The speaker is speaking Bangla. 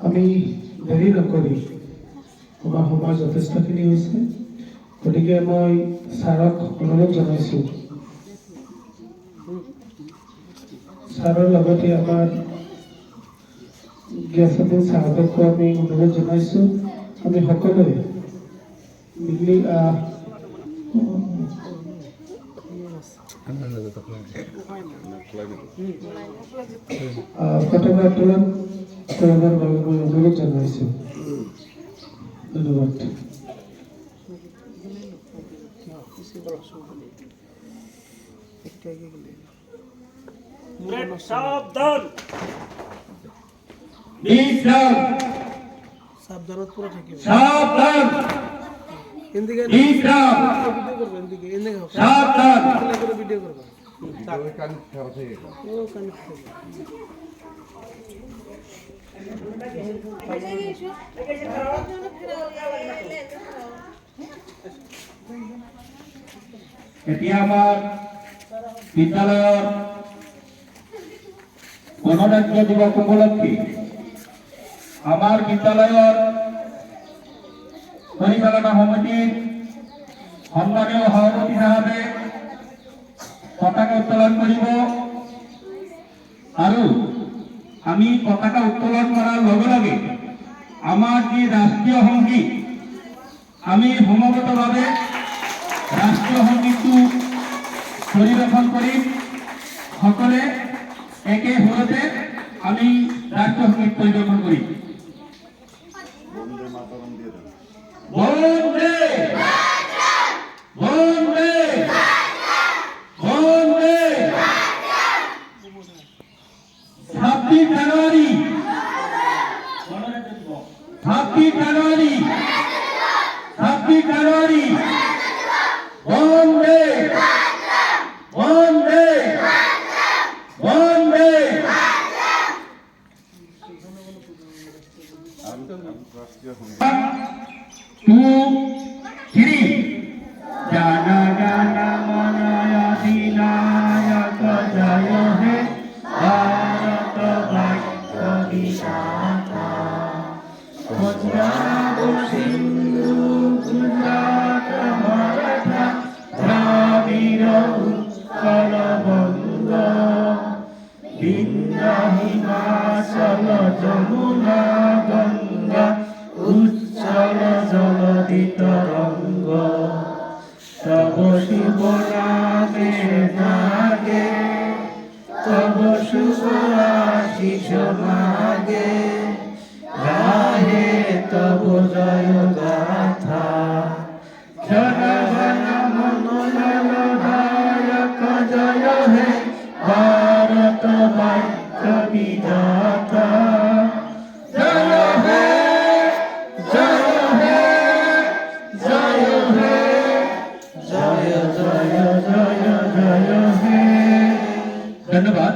আমি দেৰি নকৰি আমাৰ সময় যথেষ্টখিনি হৈছে, গতিকে মই ছাৰক অনুৰোধ জনাইছোঁ, ছাৰৰ লগতে আমাৰ গিয়াছুদ্দিন চাহাবকো আমি অনুৰোধ জনাইছোঁ, আমি সকলোৱে মিলি পতাকা উত্তোলন কৰিবৰ বাবে মই অনুৰোধ জনাইছোঁ। ধন্যবাদ। সাবধান, সাবধানত পুরো থাকিব। সাবধান, এদিকে বিশ্রাম, ভিডিও করবে, এদিকে এদিকে হোক। সাবধান, করে ভিডিও করবে। ও কান এতিয়া আমাৰ বিদ্যালয়ৰ গণৰাজ্য দিৱস উপলক্ষে আমাৰ বিদ্যালয়ৰ পৰিচালনা সমিতিৰ সন্মানীয় সভাপতি সাহেবে পতাকা উত্তোলন কৰিব আৰু আমি পতাকা উত্তোলন কৰাৰ লগে লগে আমাৰ যি ৰাষ্ট্ৰীয় সংগীত আমি সমবেতভাৱে ৰাষ্ট্ৰীয় সংগীতটো পৰিৱেশন কৰিম। সকলে একে সুৰতে আমি ৰাষ্ট্ৰীয় সংগীত পৰিৱেশন কৰিম। বন্দে বন্দে বন্দে 26 জানুয়ারি 26 জানুয়ারি 26 জানুয়ারি বন্দে বন্দে বন্দে। 1 2 3 জানা জানা মনয়া দিনায়ক জয় হে ভারত ভাগ্য বিধাতা পঞ্জাব সিন্ধু গুজরাট মারাঠা দ্রাবিড় উৎকল বঙ্গ বিন্ধ্যা হিমাচল যমুনা গঙ্গা উচ্চল জলধি তরঙ্গ তব শুভ নামে জাগে তব শুভ আশিস মাগে গাহে তব জয় গাথা জন গণ মঙ্গল দায়ক জয় হে ভারত ভাগ্য বিধাতা জয় হে জয় হে জয় হে জয় জয় জয় জয় হে। ধন্যবাদ।